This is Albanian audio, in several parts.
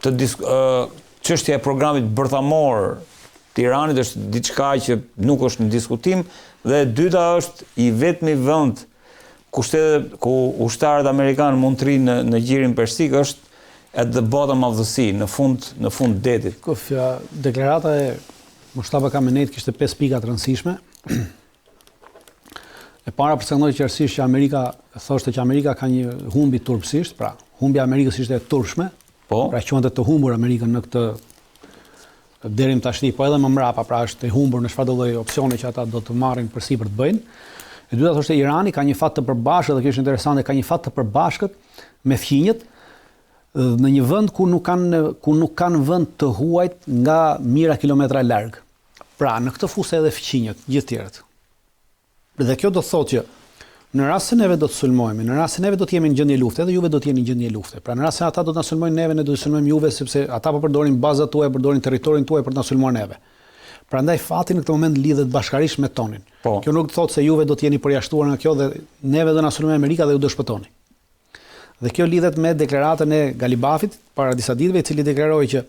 çështja e programit bërthamor të Iranit është diçka që nuk është në diskutim, dhe e dyta është i vetmi vend ku ushtarët amerikanë mund të rinë në gjirin persik është at the bottom of the sea, në fund detit. Deklarata e Mustafa Khameneit kishte 5 pika të rëndësishme. E para përcaktonte qartësisht që Amerika thoshte që Amerika ka një humbi turpsisht, pra humbja e Amerikës ishte e turpshme. Pra quante të humbur Amerikën në këtë deri më tashti, po edhe më mbrapa, pra është e humbur në çfarëdo lloj opsione që ata do të marrin përsipër të bëjnë. E dyta thoshte Irani ka një fat të përbashkët, dhe kjo është interesante, ka një fat të përbashkët me fqinjet në një vend ku nuk kanë vend të huajt nga mijëra kilometra larg. Pra në këtë fusë edhe fqinjet, gjithë tjerët. Dhe kjo do të thotë që në rast se neve do të sulmojmë, në rast se neve do të jemi në gjendje lufte, edhe juve do të jeni në gjendje lufte. Pra në rast se ata do të na sulmojnë neve, ne do të sulmojmë juve, sepse ata po përdorin bazat tuaja, përdorin territorin tuaj për të na sulmuar neve. Prandaj fati në këtë moment lidhet bashkarisht me tonin. Kjo nuk thotë se juve do të jeni përjashtuar nga kjo dhe neve do na sulmojë Amerika dhe ju do shpëtoni. Dhe kjo lidhet me deklaratën e Galibafit para disa ditëve, i cili deklaroi që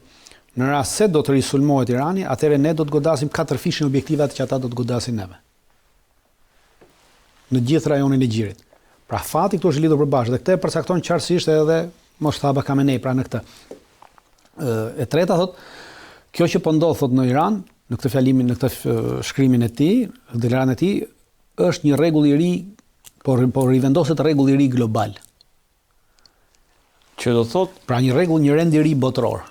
në rast se do të risulmohet Irani, atëherë ne do të godasim 4 fishin objektivat që ata do të godasin neve. Në gjithë rajonin e gjirit. Pra fati këtu është lidhur përbashkë dhe këtë e përcakton qartësisht edhe Mustafa Khamenei pra në këtë. E treta thot, kjo që po ndodh thot në Iran, në këtë fjalimin, në këtë shkrimin e tij, deklaratën e tij, është një rregull i ri, po rivendoset rregull i ri global. Që do thot, pra një rregull, një rend i ri botror.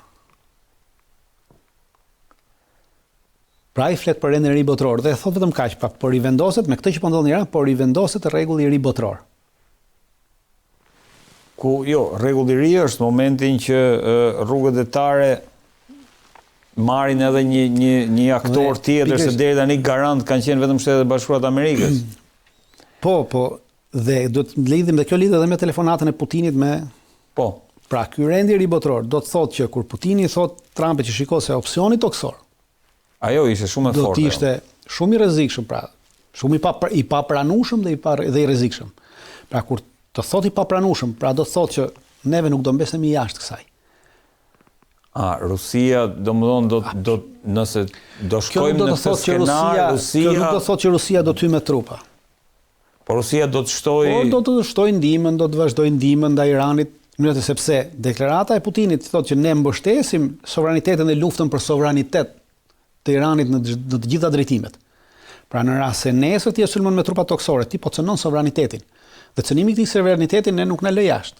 Pra i flet për rendin e ri botror dhe thot vetëm kaq, pa por i vendoset me këtë që po ndodh në Iran, por i vendoset rregulli i ri botror. Rregulli i ri është momentin që rrugët detare marrin edhe një aktor tjetër, se deri tani garant kanë qenë vetëm Shtetet e Bashkuara të Amerikës. Po, dhe do të lidhim dhe kjo lidhet edhe me telefonatën e Putinit me Pra ky rendi i ri botror do të thotë që kur Putini thot Trumpit që shiko se opsioni toksor ajo ishte shumë e fortë. Do të ishte shumë i rrezikshëm, pra, shumë i papranueshëm dhe i rrezikshëm. Pra kur të thotë i papranueshëm, pra do të thotë që neve nuk do mbesemi jashtë kësaj. Rusia, domethënë nëse do shkojmë në këtë skenar, kjo nuk do të thotë që Rusia do të hyjë me trupa. Po Rusia do të shtojë do të shtojë ndihmën, do të vazhdojë ndihmën ndaj Iranit, sepse deklarata e Putinit thotë që ne mbështesim sovranitetin dhe luftën për sovranitet të Iranit në të gjitha drejtimet. Pra në rast se nesër ti e sulmon me trupa toksore, ti po cënon sovranitetin. Dhe cënimi i këtij sovranitetin ne nuk na lë jashtë.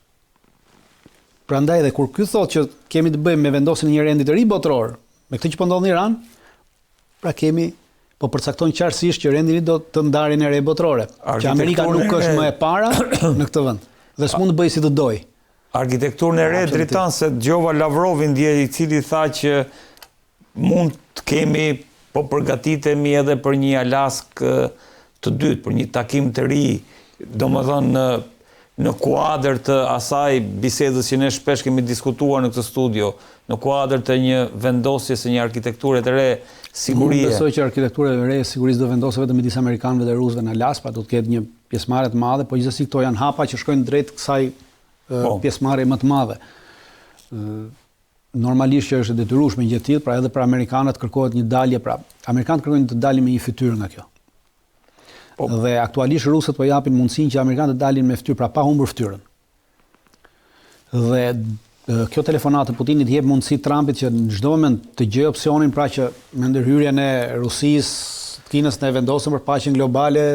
Prandaj edhe kur ky thotë që kemi të bëjmë me vendosjen e një rendi të ri botror, me këtë që po ndodh në Iran, pra kemi po përcakton qartësisht që rendi i ri do të ndarjen e re botrore, që Amerika nuk është më e para në këtë vend dhe s'mund të bëjë si të dojë. Arkitekturën e re dritan se dëgjova Lavrovin dje, i cili tha që mund të kemi, po përgatitemi edhe për një Alaskë të dytë, për një takim të ri, domethënë në kuadër të asaj bisedës që ne shpesh kemi diskutuar në këtë studio, në kuadër të një vendosjes së një arkitekture të re sigurie. Unë besoj që arkitektura e re e sigurisë do vendoset vetëm midis amerikanëve dhe rusëve në Alaskë, pa do të ketë një pjesëmarrje të madhe, po gjithsesi këto janë hapa që shkojnë drejt kësaj pjesëmarrje më të madhe. Normalisht që është detyrueshme një gjë e tillë, pra edhe për amerikanët kërkohet një dalje, pra amerikanët kërkojnë të dalin me një fytyrë nga kjo. Dhe aktualisht rusët po japin mundësinë që amerikanët të dalin me fytyrë, pra pa humbur fytyrën. Dhe kjo telefonatë e Putinit jep mundësi Trumpit që në çdo moment të gjejë opsionin, pra që me ndërhyrjen e Rusisë, Kinës ne vendosëm për paqen globale,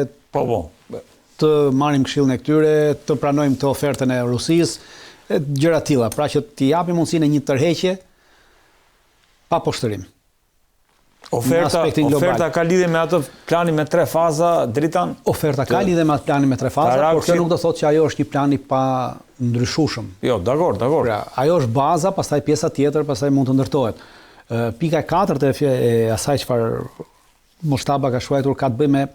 të marrim këshillën e këtyre, të pranojmë të ofertën e Rusisë, gjëra të tilla, pra që t'i japim mundësinë e një tërheqje pa poshtërim. Oferta ka lidhje me atë planin me 3 faza, dritan? Oferta ka lidhje me atë planin me 3 faza, por kjo nuk do thotë që ajo është një plan i pa ndryshueshëm. Jo, dakor. Pra, ajo është baza, pastaj pjesa tjetër, pastaj mund të ndërtohet. Pika e 4 e asaj çfarë Mustafa ka shkruar ka të bëjë me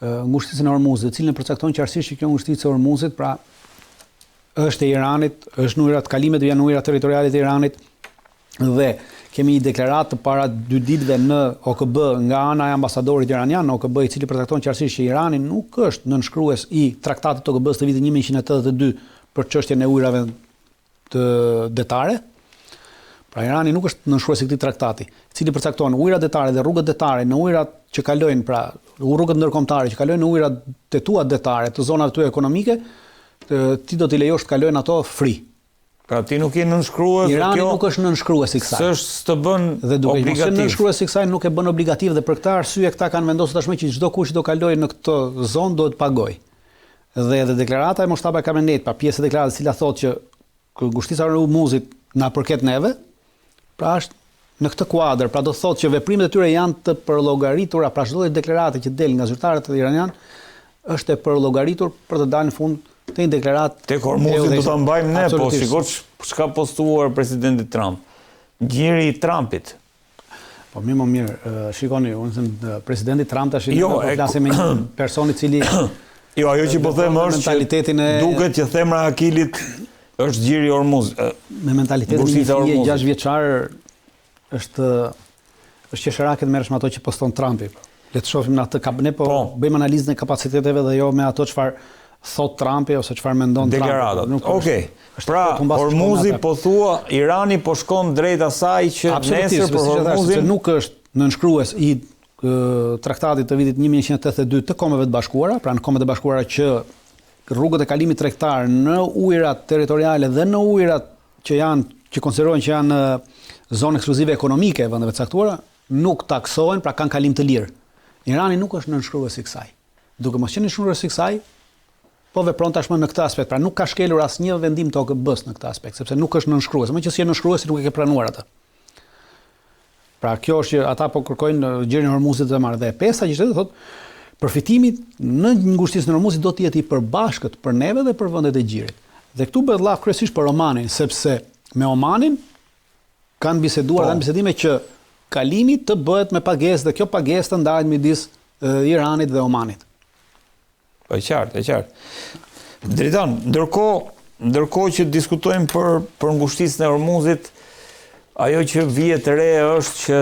ngushticën e Hormuzit, cilën e përcakton qartësisht që kjo ngushticë e Hormuzit, pra është e Iranit, është në ujërat kalimet janë ujërat territoriale të Iranit dhe kemi një deklaratë para 2 ditëve në OKB nga ana e ambasadorit iranian në OKB, i cili përcakton qartësisht që Irani nuk është nënshkrues i traktatit të OKB-s të vitit 1182 për çështjen e ujërave të detare. Pra Irani nuk është nënshkruesi i këtij traktati, i cili përcakton ujërat detare dhe rrugët detare në ujërat që kalojnë, pra rrugët ndërkombëtare që kalojnë në ujërat tetuat detare të zonave të ekonomike, ti do t'i lejosh të kalojnë ato free. Pra ti nuk je nënshkrues. Irani nuk është nënshkrues i kësaj. S'të bën obligativ. Dhe nënshkrues i kësaj nuk e bën obligativ dhe për këtë arsye këta kanë vendosur tashmë që çdo kush që do kalojë në këtë zonë duhet të pagojë. Dhe edhe deklarata e Moshtaba Kamenet, pa pjesë e deklaratës, e cila thotë që ngushtica e Hormuzit na përket neve, pra është në këtë kuadër, pra do thotë që veprimet e tyre janë të përllogaritura, pra çdo lloj deklarate që del nga zyrtarët iranian është e përllogaritur për të dalë në fund të një deklaratë. Tek Hormuzin do ta mbajmë ne, po sikur çka postuar presidenti Trump. Gjiri i Trumpit. Po më mirë, shikoni, unë them presidenti Trump tash po flasim me një person i cili jo, ajo që po them është duket që themra e Akilit është gjiri i Hormuz. Me mentalitetin e një 6 vjeçar është qesharake të merresh me ato që poston Trumpi. Le të shohim në atë kabinet, po bëjmë analizën e kapaciteteve dhe jo me ato çfarë thot Trumpi ose çfarë mendon Trumpi. Deklaratat. Okej. Pra Hormuzi po thua Irani po shkon drejt asaj që nesër për Hormuzin nuk është nënshkrues i traktatit të vitit 1982 të Kombeve të Bashkuara, pra në Kombet e Bashkuara që rrugët e kalimit tregtar në ujërat territoriale dhe në ujërat që konsiderohen që janë zonë ekskluzive ekonomike e vendeve të caktuara, nuk taksohen, pra kanë kalim të lirë. Irani nuk është nënshkrues i kësaj. Duke mos qenë nënshkrues i kësaj, po vepron tashmë në këtë aspekt, pra nuk ka shkelur asnjë vendim të OKB-s në këtë aspekt, sepse nuk është nënshkrues. Më që si nënshkrues nuk e ke pranuar atë. Pra kjo është që ata po kërkojnë gjirin e Hormuzit të marrë. Dhe pesa që thotë përfitimi në ngushtisën e Hormuzit do të jetë i përbashkët për neve dhe për vendet e gjirit. Dhe këtu bëhet llaf kryesisht për Omanin, sepse me Omanin kanë biseduar dhe bisedime që kalimi të bëhet me pagesë dhe kjo pagesë të ndahet midis Iranit dhe Omanit. Po e qartë. Dritan, ndërkohë që diskutojmë për ngushtisën e Hormuzit, ajo që vije të re është që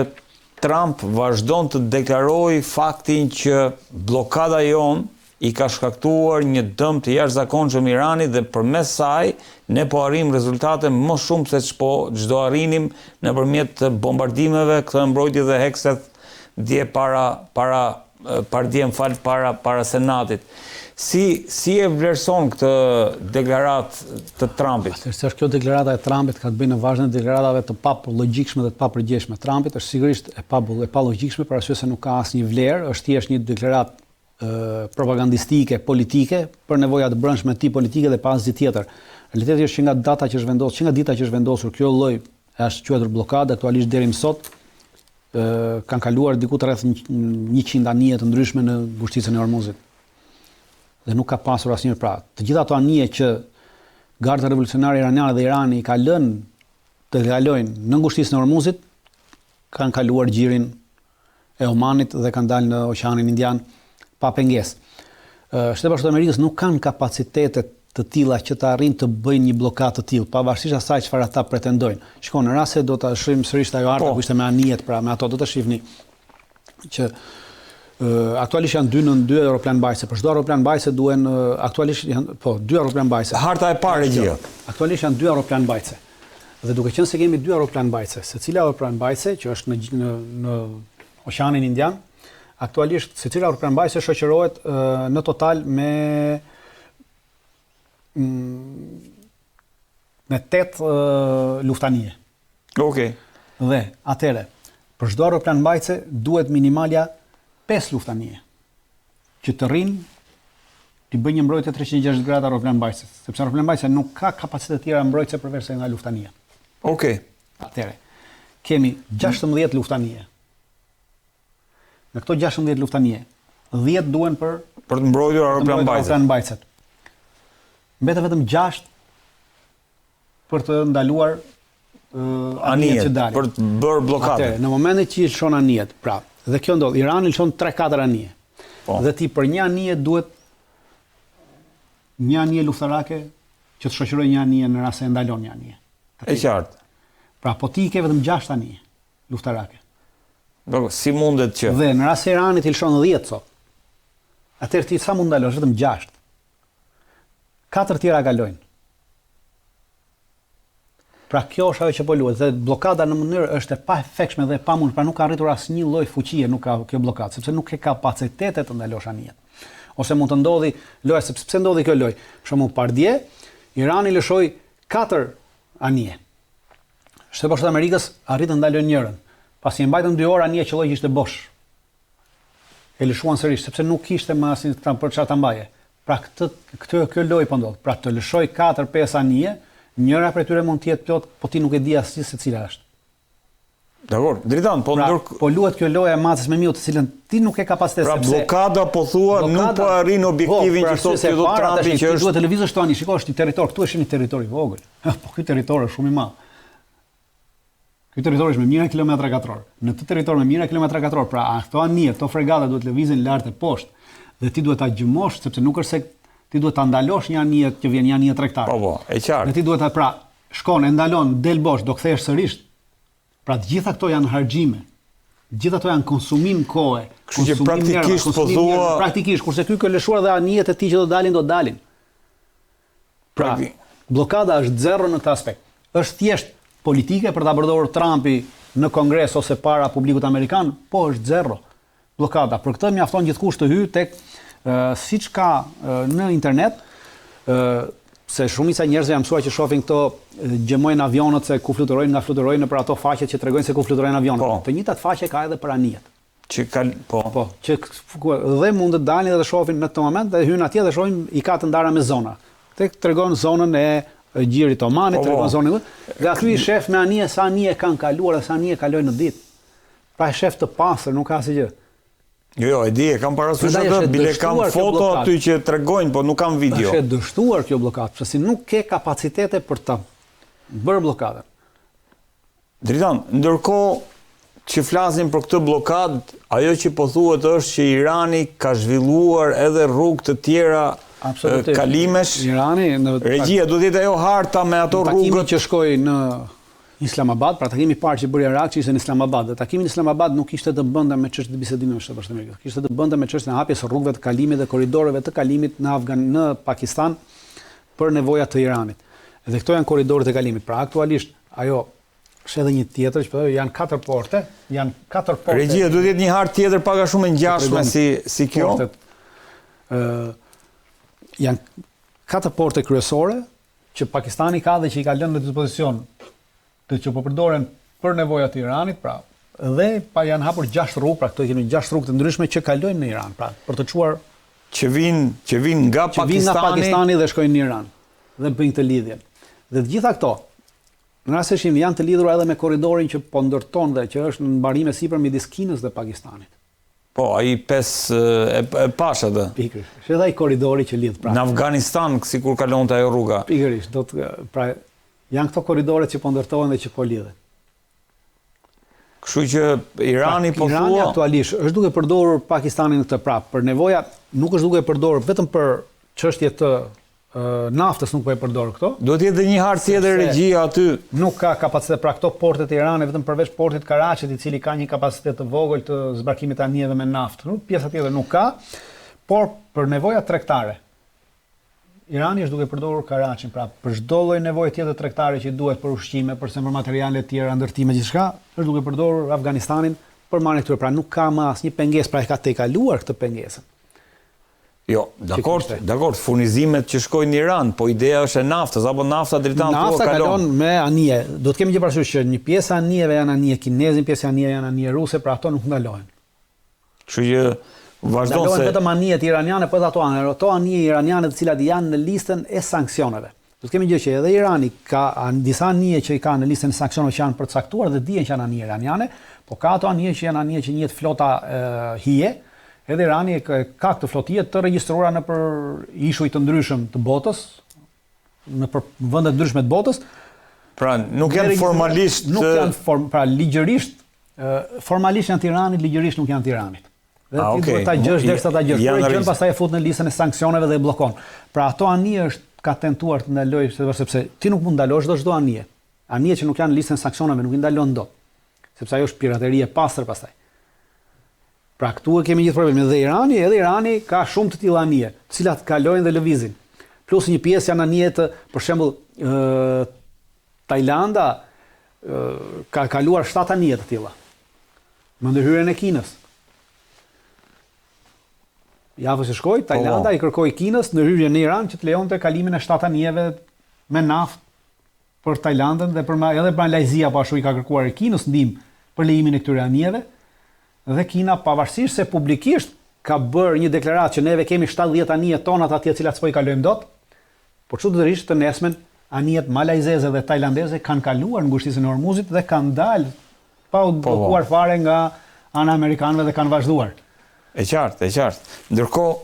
Trump vazhdon të deklarojë faktin që blokada jon i ka shkaktuar një dëm të jashtëzakonshëm Iranit dhe përmes saj ne po arrim rezultate më shumë se çdo arrinim nëpërmjet bombardimeve, këtë mbrojtje dhe hekset dje para Senatit. Si e vlerëson këtë deklaratë të Trumpit? Se është kjo deklarata e Trumpit ka të bëjë në vazhdim të deklaratave të logjikshme dhe të papërgjeshme. Trumpit është sigurisht e pa logjikshme për arsye se nuk ka asnjë vlerë, është thjesht një deklaratë propagandistike, politike, për nevojat të brendshme të tij politike dhe pa asgjë tjetër. Realiteti është që nga dita që është vendosur kjo lloj është quajtur bllokadë, aktualisht deri më sot kanë kaluar diku rreth 100 anije të ndryshme në ngushticën e Hormuzit. Dhe nuk ka pasur asnjë pra. Të gjitha ato anije që Garda Revolucionare Iraniane dhe Irani ka lënë të kalojnë në ngushticën e Hormuzit, kanë kaluar gjirin e Omanit dhe kanë dalë në Oqeanin Indian pa pengesë. Shtetet Bashkuara të Amerikës nuk kanë kapacitete të tilla që të arrijnë të bëjnë një bllokadë të tillë, pavarësisht asaj çfarë ata pretendojnë. Shikon, në rast se do ta shohim sërish ajo harta ku ishte me anijet, pra me ato do të shihni që aktualisht janë 2 aeroplan mbajtëse. Për çdo aeroplan mbajtëse duhen aktualisht janë 2 aeroplan mbajtëse. Harta e parë gjë. Aktualisht janë 2 aeroplan mbajtëse. Dhe duke qenë se kemi 2 aeroplan mbajtëse, secila aeroplan mbajtëse që është në Oqeanin Indian, aktualisht secila aeroplan mbajtëse shoqërohet në total me 8 luftanije. Okej. Dhe atëre, për çdo aeroplan mbajtëse duhet minimalja 5 luftanije që të rrinë të bëjnë një mbrojtje 360 gradë aeroplan mbajtëse, sepse aeroplan mbajtëse nuk ka kapacitet tjera mbrojtëse përveç se nga luftanija. Okej. Atëre, kemi 16 luftanije. Në këto 16 luftanije, 10 duhen për të mbrojtur aeroplan mbajtëset. Mbeten vetëm 6 për të ndaluar anijet që dalin. Për të bërë bllokadë. Atëre, në momentin që lëshon anijet, pra, dhe kjo ndodh, Irani lëshon 3-4 anije. Dhe ti për një anije duhet një anije luftarake që të shoqërojë një anije në rast se ndalon një anije. E qartë. Pra, po ti ke vetëm 6 anije luftarake. Si mundet që? Dhe në rast se Irani ti lëshon 10 sot, atëherë ti sa mund ndalosh? Vetëm 6. 4 tjera kalojnë. Pra kjo është ajo që po luhet, dhe bllokada në mënyrë është e paefektshme dhe e pamundur, pra nuk ka arritur asnjë lloj fuqie nuk ka kjo bllokadë, sepse nuk ke kapacitete të ndalosh anijet. Ose mund të ndodhi loja, sepse pse ndodhi kjo lojë? Për shembull, pardje, Irani lëshoi 4 anije. Shtetet Bashkuara të Amerikës arritën të ndalojnë njërin. Pasi e mbajtën 2 orë, anija qelloi që ishte bosh. E lëshuan sërish sepse nuk kishte më asnjë për çfarë ta mbaje. Pra kjo lojë po ndodh. Pra të lëshoj 4-5 anije, njëra prej tyre mund të jetë plot, po ti nuk e di asnjë se cila është. Dakor, Dritan, po po luhet kjo lojë e macës me miut, të cilën ti nuk ke kapacitet sepse. Pra bllokada po thua nuk po arrin objektivin që thotë Trumpi që është. Duhet televizor shtoni, shikoj, është një territor, këtu është një territor i vogël. Po ky territor është shumë i madh. Ky territor është me mijëra kilometra katror. Në këtë territor me mijëra kilometra katror, pra këto anije, këto fregata duhet lëvizin lart e poshtë dhe ti duhet ta gjymosh sepse nuk është se ti duhet ta ndalosh një anije që vjen një anije tregtare. Po, e qartë. Dhe ti duhet ta pra shkon e ndalon del bosh, do kthehesh sërish. Pra të gjitha këto janë harxime. Të gjitha këto janë konsumim kohe. Kështu që praktikisht po thua praktikisht, kurse ky ka lëshuar dhe anijet e tij që do dalin. Pra, bllokada është zero në këtë aspekt. Është thjesht politike për ta përdorur Trumpi në Kongres ose para publikut amerikan, po është zero bllokada. Për këtë mjafton gjithkusht të hyjë tek siç ka në internet, se shumica e njerëzve janë mësuar që shohin këto gjemojnë avionët se ku fluturojnë nga fluturojnë nëpër ato faqe që tregojnë se ku fluturojnë avionët. Po. Të njëjtat faqe ka edhe për anijet. Që që dhe mund të dalin dhe të shohin në këtë moment dhe hyn atje dhe shohin i ka të ndara me zona. Tek tregon zonën e gjirit Omanit, tregon zonën dhe aty i shef me anije sa anije kanë kaluar dhe sa anije kalojnë në ditë. Pra e shef të pastër, nuk ka asgjë. Jo, e di, e kam parasysh atë, bile kam foto aty që tregojnë, po nuk kam video. Është dështuar kjo bllokadë, sepse nuk ke kapacitete për ta bërë bllokadën. Dritan, ndërkohë që flasim për këtë bllokadë, ajo që po thuhet është që Irani ka zhvilluar edhe rrugë të tjera kalimesh. Irani regjia do të jetë ajo harta me ato rrugët që shkoi në Islamabad, pra takimi i parë që bëri Irak ishte në Islamabad. Dhe takimi në Islamabad nuk kishte të bënte me çështën e bisedimit me Shtetet Bashkuara të Amerikës. Kishte të bënte me çështën e hapjes së rrugëve të kalimit dhe korridoreve të kalimit në Pakistan për nevojat të Iranit. Dhe këto janë korridorët e kalimit. Pra aktualisht ajo është edhe një tjetër që janë 4 porte, Regjia duhet të jetë një hartë tjetër pak a shumë e ngjashme si kjo. Janë 4 porte kryesore që Pakistani ka dhe që i ka lënë në dispozicion të që po përdoren për nevojat e Iranit, pra, dhe pa janë hapur 6 rrugë, pra këto kemi 6 rrugë të ndryshme që kalojnë në Iran, pra, për të çuar që vinë nga Pakistani dhe shkojnë në Iran dhe bëjnë këtë lidhje. Dhe të gjitha këto, në rastësishëm janë të lidhura edhe me korridorin që po ndërton dhe që është në mbarim sipër midis Kinës dhe Pakistanit. Po, ai 5 pasha dhe. Pikërisht. Është edhe ai korridori që lidh pra. Në Afganistan sikur kalonte ajo rruga. Pikërisht, pra janë këto korridore që po ndërtohen dhe që po lidhen. Kështu që Irani po thua Irani aktualisht është duke përdorur Pakistanin këtë prap për nevoja, nuk është duke përdorur vetëm për çështje të naftës, nuk po e përdor këto. Duhet të jetë një hartë tjetër regjia aty. Nuk ka kapacitet pra këto portet e Iranit vetëm përveç portit Karachit, i cili ka një kapacitet të vogël të zbarkimit të anijeve me naftë. Pjesa tjetër nuk ka, por për nevoja tregtare. Irani është duke përdorur Karachin, pra për çdo lloj nevoje tjetër tregtare që duhet për ushqime, për materiale të tjera, ndërtime, gjithçka, është duke përdorur Afganistanin për marrjen e këtyre. Pra nuk ka më asnjë pengesë, pra e ka tejkaluar këtë pengesën. Jo, dakord, furnizimet që shkojnë në Iran, po ideja është e naftës, apo nafta dritan nafta kalon me anije. Do të kemi një parasysh që një pjesë e anijeve janë anije kineze, një pjesë e anijeve janë anije ruse, pra ato nuk ndalohen. Kështu që vazhdon se vetëm anijet iraniane, po ato anije iraniane të cilat janë në listën e sanksioneve. Do të kemi gjë që edhe Irani ka disa anije që i ka në listën e sanksioneve që janë përcaktuar dhe dihen që janë anije iraniane, po ka ato anije që janë anije që njihet flota hije. Edhe Irani ka këtë flotille të regjistruara në për ishuj të ndryshëm të botës, në për vende të ndryshme të botës. Pra nuk janë formalisht pra ligjërisht formalisht janë të Iranit, ligjërisht nuk janë të Iranit. Dhe ti duhet ta gjesh derisa ta gjesh. Por gjën pastaj e fut në listën e sanksioneve dhe e bllokon. Pra ato anije ka tentuar të ndalojë sepse ti nuk mund ndalosh çdo anije. Anije që nuk janë në listën e sanksioneve nuk i ndalon dot. Sepse ajo është pirateri e pastër pastaj. Pra këtu e kemi gjithë problemin edhe Irani ka shumë të tilla anije, të cilat kalojnë dhe lëvizin. Plus një pjesë janë anije të, për shembull, Tajlanda ka kaluar 7 anije të tilla. Më ndërhyrjen e Kinës. Javës që shkoi, Tajlanda i kërkoi Kinës ndërhyrjen në Iran që të lejonte kalimin e 7 anijeve me naftë për Tajlandën dhe edhe për Malajzia po ashtu i ka kërkuar Kinës ndihmë për lejimin e këtyre anijeve. Dhe Kina pavarësisht se publikisht ka bërë një deklaratë që neve kemi 70 anije tonat atje të cilat s'po i kalojmë dot, por çuditërisht të nesmen anijet malajzeze dhe tajlandeze kanë kaluar në ngushtisën e Hormuzit dhe kanë dalë pa u blokuar fare nga ana amerikanëve dhe kanë vazhduar. E qartë. Ndërkohë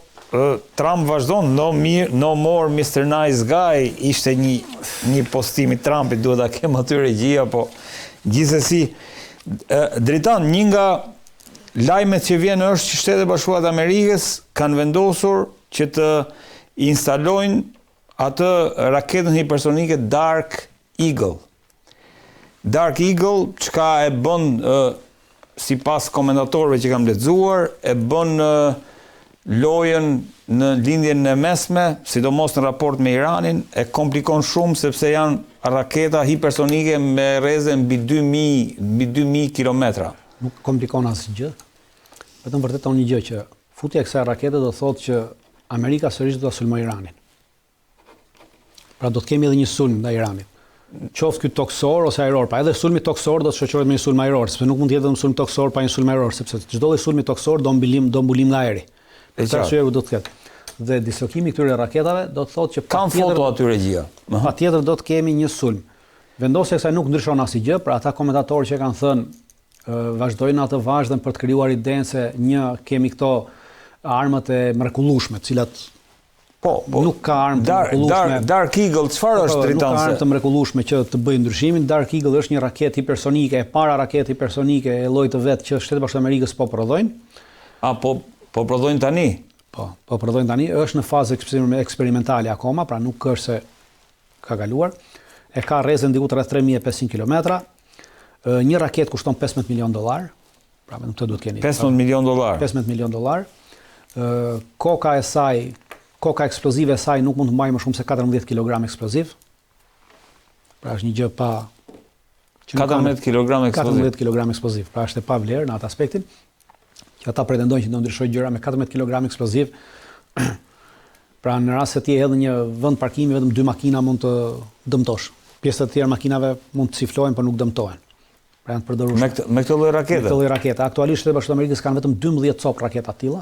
Trump vazhdon, no more Mr. Nice Guy, ishte një postim i Trumpit, duhet ta kem aty regjia, po gjithsesi Dritan, një nga lajmet që vjen është që Shtetet Bashkuara të Amerikës kanë vendosur që të instalojnë atë raketën hipersonike Dark Eagle. Dark Eagle, çka e bën sipas komentatorëve që kam lexuar, e bën lojën në lindjen e mesme, sidomos në raport me Iranin, e komplikon shumë sepse janë raketa hipersonike me rreze mbi 2000 kilometra. Nuk komplikon asgjë. Vetëm vërteton një gjë që futja e kësaj rakete do thotë që Amerika sërish do ta sulmojë Iranin. Pra do të kemi edhe një sulm ndaj Iranit. Qoftë ky toksor ose ajror, pa edhe sulmi toksor do të shoqërohet me një sulm ajror, sepse nuk mund të jetë një sulm toksor pa një sulm ajror, sepse çdo lloj sulmi toksor do mbulim nga ajri. Këtë arsye do të ketë. Dhe dislokimi i këtyre raketave do të thotë që kanë foto aty regjia. Patjetër do të kemi një sulm. Vendosja e kësaj nuk ndryshon asgjë, pra ata komentatorë që kanë thënë vazhdojnë atë vazhdën për të krijuar idenë se kemi këto armët e mrekullueshme, të cilat nuk ka armë të mrekullueshme. Dark Eagle, çfarë është Dritan? Nuk ka armë të mrekullueshme që të bëjë ndryshimin. Dark Eagle është një raketë hipersonike, e para raketë hipersonike e llojit të vet që Shtetet Bashkuara të Amerikës po prodhojnë. Po prodhojnë tani? Po prodhojnë tani, është në fazë eksperimentale akoma, pra nuk është se ka kaluar. E ka rrezën diku rreth 3500 kilometra. Një raketë kushton $15 milion, pra vetëm këtë duhet keni. $15 milion. $15 milion. Koka eksplozive e saj nuk mund të mbajë më shumë se 14 kg eksploziv. Pra është një gjë pa 14 kg eksploziv. 14 kg eksploziv. Pra është e pa vlerë në atë aspektin. Që ata pretendojnë që do ndryshojë gjëra me 14 kg eksploziv. Pra në rast se ti hedh një vend parkimi vetëm 2 makina mund të dëmtosh. Pjesët e tjera makinave mund të ciflohen por nuk dëmtohen. Pra janë të përdorur me këtë lloj rakete. Me këtë lloj rakete. Aktualisht Shtetet Bashkuara të Amerikës kanë vetëm 12 copë raketa të tilla.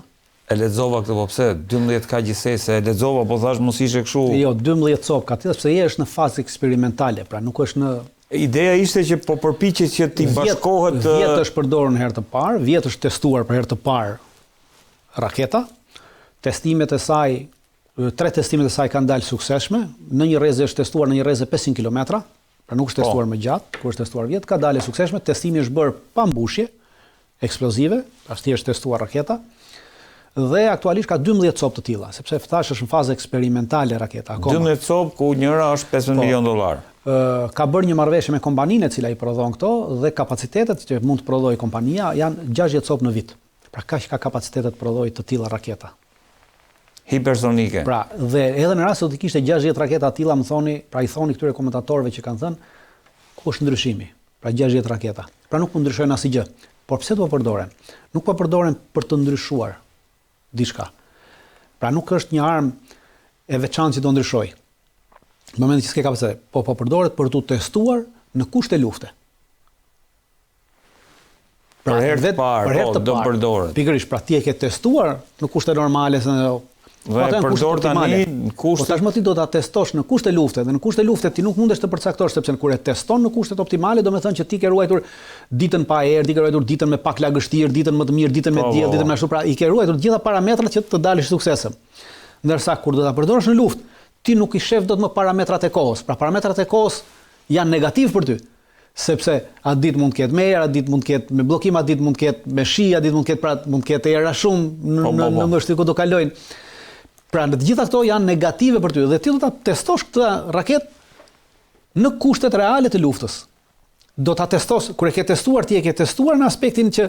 E lexova këtë, po pse 12 ka gjithsej se e lexova, po thash mos ishte kështu. Jo, 12 copë ka tilla, sepse është në fazë eksperimentale, pra nuk është në Ideja ishte që po përpiqet që ti bashkohet. Vjet është përdorur herë të parë, vjet është testuar për herë të parë raketa. Testimet e saj, 3 testimet e saj kanë dalë suksesshme. Në një rrezë është testuar në një rrezë 500 kilometra, pra nuk është testuar më gjatë, kur është testuar vjet, ka dalë suksesshme. Testimi është bërë pa mbushje eksplozive, pasi është testuar raketa. Dhe aktualisht ka 12 copë të tilla, sepse thash është në fazë eksperimentale raketa akoma. 12 copë ku njëra është $15 milion. Ka bërë një marrëveshje me kompaninë e cila i prodhon këto dhe kapacitetet që mund të prodhojë kompania janë 60 copë në vit. Pra kaq ka kapacitetet të prodhojë të tilla raketa. Hipersonike. Pra, dhe edhe në rast se do të kishte 60 raketa të tilla, më thoni, pra i thoni këtyre komentatorëve që kanë thënë, ku është ndryshimi? Pra 60 raketa. Pra nuk po ndryshojnë asgjë. Por pse do po përdoren? Nuk po përdoren për të ndryshuar diçka. Pra nuk është një armë e veçantë që do ndryshojë. Në momentin që s'ke kapacitet, po përdoret për të testuar në kushte lufte. Pra për herë të parë do përdoret. Pikërisht, pra ti e ke testuar në kushte normale se dhe përdor tani në kushte. Po tashmë ti do ta testosh në kushte lufte dhe në kushte lufte ti nuk mundesh të përcaktosh sepse kur e teston në kushtet optimale, do të thonë që ti ke ruajtur ditën pa erë, ti ke ruajtur ditën me pak lagështirë, ditën më të mirë, ditën me diell, ditën më ashtu, pra i ke ruajtur të gjitha parametrat që të dalësh suksesëm. Ndërsa kur do ta përdorosh në luftë, ti nuk i shef dot më parametrat e kohës. Pra parametrat e kohës janë negativ për ty. Sepse atë ditë mund të ketë me erë, atë ditë mund të ketë me bllokim, atë ditë mund të ketë me shi, atë ditë mund të ketë era shumë në mbështetje ku do kalojnë. Pra në të gjitha këto janë negative për ty dhe ti do ta testosh këtë raketë në kushtet reale të luftës. do ta testos, kur e ke testuar ti e ke testuar në aspektin që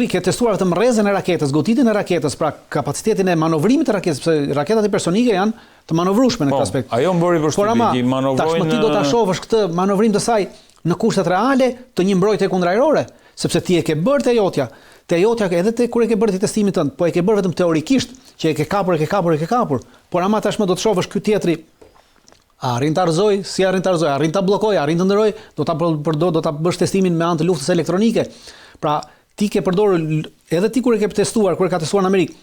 ke testuar vetëm rrezën e raketës, goditjen e raketës, pra kapacitetin e manovrimit të raketës, sepse raketat hipersonike janë të manovrueshme në këtë aspekt. Ajo më bëri përshtypje që manovrojnë. Tashmë ti do ta shohësh këtë manovrim të saj në kushtet reale të një mbrojtje kundërajrore, sepse ti e ke bërë te jotja. Te jotja edhe kur e ke bërë ti testimin tënd, po e ke bërë vetëm teorikisht, që e ke kapur. Por ama tashmë do të shohësh ky tjetri a arrin ta arzoj, si arrin ta arzoj, arrin ta bllokoj, arrin të ndëroj, do ta bësh testimin me anë të luftës elektronike. Pra, ti ke përdorur edhe ti kur e ke testuar, kur e ka testuar në Amerikë,